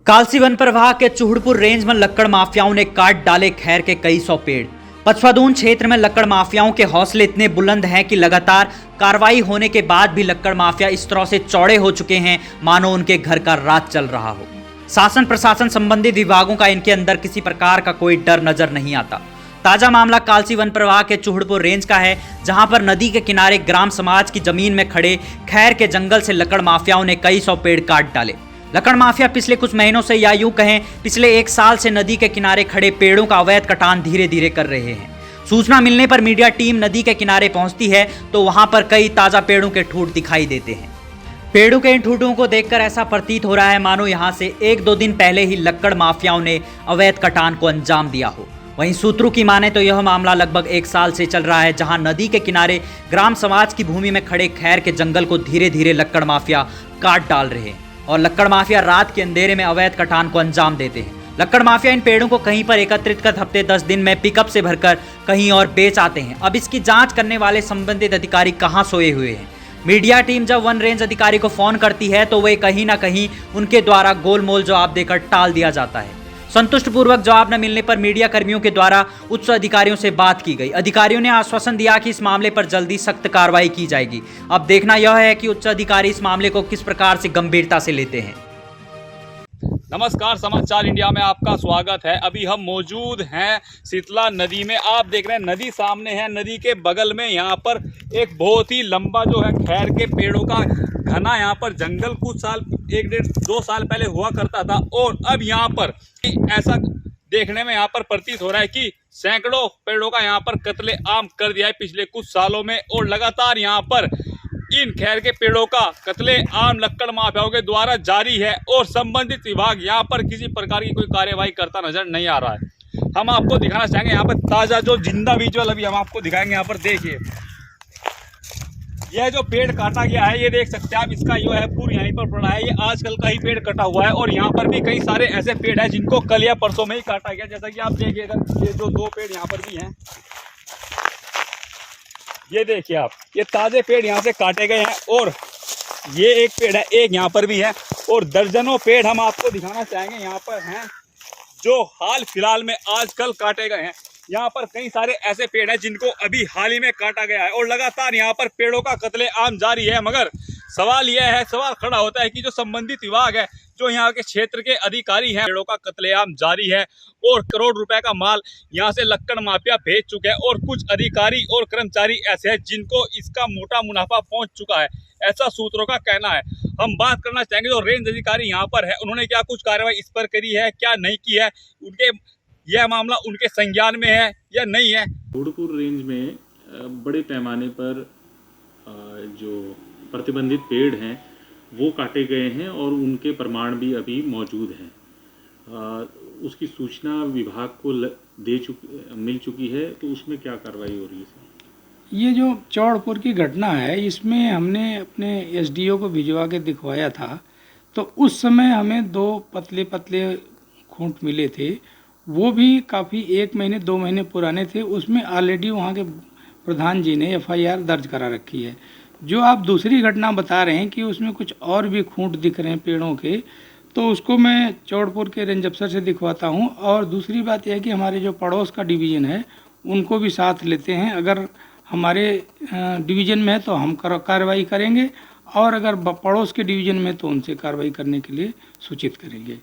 Kalsi one प्रभाग के Chuharpur range में लक्कड़ माफियाओं ने काट डाले खैर के कई सौ पेड़। पचफादून क्षेत्र में लक्कड़ माफियाओं के हौसले इतने बुलंद हैं कि लगातार कार्रवाई होने के बाद भी लक्कड़ माफिया इस तरह से चौड़े हो चुके हैं मानो उनके घर का राज चल रहा हो। शासन प्रशासन संबंधित विभागों का इनके अंदर किसी प्रकार का कोई डर नजर नहीं आता। ताजा मामला कालसी वन प्रभाग के चूहड़पुर रेंज का है, जहां पर नदी के किनारे ग्राम समाज की जमीन में खड़े खैर के जंगल से लक्कड़ माफियाओं ने कई सौ पेड़ काट डाले। लक्कड़ माफिया पिछले कुछ महीनों से या यूं कहें पिछले एक साल से नदी के किनारे खड़े पेड़ों का अवैध कटान धीरे धीरे कर रहे हैं। सूचना मिलने पर मीडिया टीम नदी के किनारे पहुंचती है तो वहां पर कई ताजा पेड़ों के ठूंठ दिखाई देते हैं। पेड़ों के इन ठूंठों को देखकर ऐसा प्रतीत हो रहा है मानो यहां से एक दो दिन पहले ही लक्कड़ माफियाओं ने अवैध कटान को अंजाम दिया हो। वहीं सूत्रों की माने तो यह मामला लगभग एक साल से चल रहा है, जहां नदी के किनारे ग्राम समाज की भूमि में खड़े खैर के जंगल को धीरे धीरे लक्कड़ माफिया काट डाल रहे हैं और लक्कड़ माफिया रात के अंधेरे में अवैध कटान को अंजाम देते हैं। लक्कड़ माफिया इन पेड़ों को कहीं पर एकत्रित कर हफ्ते 10 दिन में पिकअप से भरकर कहीं और बेच आते हैं। अब इसकी जांच करने वाले संबंधित अधिकारी कहां सोए हुए हैं। मीडिया टीम जब वन रेंज अधिकारी को फोन करती है तो वे कहीं ना कहीं उनके द्वारा गोलमोल जवाब देकर टाल दिया जाता है। संतुष्ट पूर्वक जवाब न मिलने पर मीडिया कर्मियों के द्वारा उच्च अधिकारियों से बात की गई। अधिकारियों ने आश्वासन दिया कि इस मामले पर जल्दी सख्त कार्रवाई की जाएगी। अब देखना यह है कि उच्च अधिकारी इस मामले को किस प्रकार से गंभीरता से लेते हैं। नमस्कार, समाचार इंडिया में आपका स्वागत है। अभी हम मौजूद हैं शीतला नदी में। आप देख रहे हैं नदी सामने है, नदी के बगल में यहाँ पर एक बहुत ही लंबा जो है खैर के पेड़ों का घना यहाँ पर जंगल कुछ साल 1-1.5-2 साल पहले हुआ करता था और अब यहाँ पर ऐसा देखने में यहाँ पर प्रतीत हो रहा है कि सैकड़ों पेड़ों का यहाँ पर कत्ले आम कर दिया है पिछले कुछ सालों में और लगातार यहाँ पर इन खैर के पेड़ों का कत्ले आम लक्कड़ माफियाओं के द्वारा जारी है और संबंधित विभाग यहाँ पर किसी प्रकार की कोई कार्यवाही करता नजर नहीं आ रहा है। हम आपको दिखाना चाहेंगे यहाँ पर ताजा जो जिंदा विजुअल अभी हम आपको दिखाएंगे। यहाँ पर देखिए यह जो पेड़ काटा गया है, ये देख सकते हैं आप, इसका जो है पूरा यहीं पर पड़ा है। ये आजकल का ही पेड़ कटा हुआ है और यहाँ पर भी कई सारे ऐसे पेड़ हैं जिनको कल या परसों में ही काटा गया। जैसा कि आप देखिएगा ये जो 2 पेड़ यहाँ पर भी हैं, ये देखिए आप, ये ताजे पेड़ यहाँ से काटे गए हैं और ये एक पेड़ है, एक यहाँ पर भी है और दर्जनों पेड़ हम आपको दिखाना चाहेंगे यहाँ पर हैं जो हाल फिलहाल में आजकल काटे गए हैं। यहाँ पर कई सारे ऐसे पेड़ हैं जिनको अभी हाल ही में काटा गया है और लगातार यहाँ पर पेड़ों का कत्ले आम जारी है। मगर सवाल खड़ा होता है कि जो संबंधित विभाग है, जो यहाँ के क्षेत्र के अधिकारी हैं, पेड़ों का कत्लेआम जारी है और करोड़ रुपए का माल यहाँ से लक्कड़ माफिया भेज चुके हैं और कुछ अधिकारी और कर्मचारी ऐसे हैं जिनको इसका मोटा मुनाफा पहुंच चुका है, ऐसा सूत्रों का कहना है। हम बात करना चाहेंगे जो रेंज अधिकारी यहाँ पर है, उन्होंने क्या कुछ कार्रवाई इस पर करी है, क्या नहीं की है, उनके यह मामला उनके संज्ञान में है या नहीं है। चूहड़पुर रेंज में बड़े पैमाने पर जो प्रतिबंधित पेड़ हैं वो काटे गए हैं और उनके प्रमाण भी अभी मौजूद हैं। उसकी सूचना विभाग को मिल चुकी है, तो उसमें क्या कार्रवाई हो रही है सर? ये जो चौड़पुर की घटना है, इसमें हमने अपने एसडीओ को भिजवा के दिखवाया था, तो उस समय हमें 2 पतले पतले खूंट मिले थे। वो भी काफ़ी 1 महीने 2 महीने पुराने थे। उसमें ऑलरेडी वहाँ के प्रधान जी ने FIR दर्ज करा रखी है। जो आप दूसरी घटना बता रहे हैं कि उसमें कुछ और भी खूंट दिख रहे हैं पेड़ों के, तो उसको मैं चौड़पुर के रेंज अफसर से दिखवाता हूं। और दूसरी बात यह है कि हमारे जो पड़ोस का डिवीज़न है उनको भी साथ लेते हैं। अगर हमारे डिवीज़न में है तो हम कार्रवाई करेंगे और अगर पड़ोस के डिवीज़न में तो उनसे कार्रवाई करने के लिए सूचित करेंगे।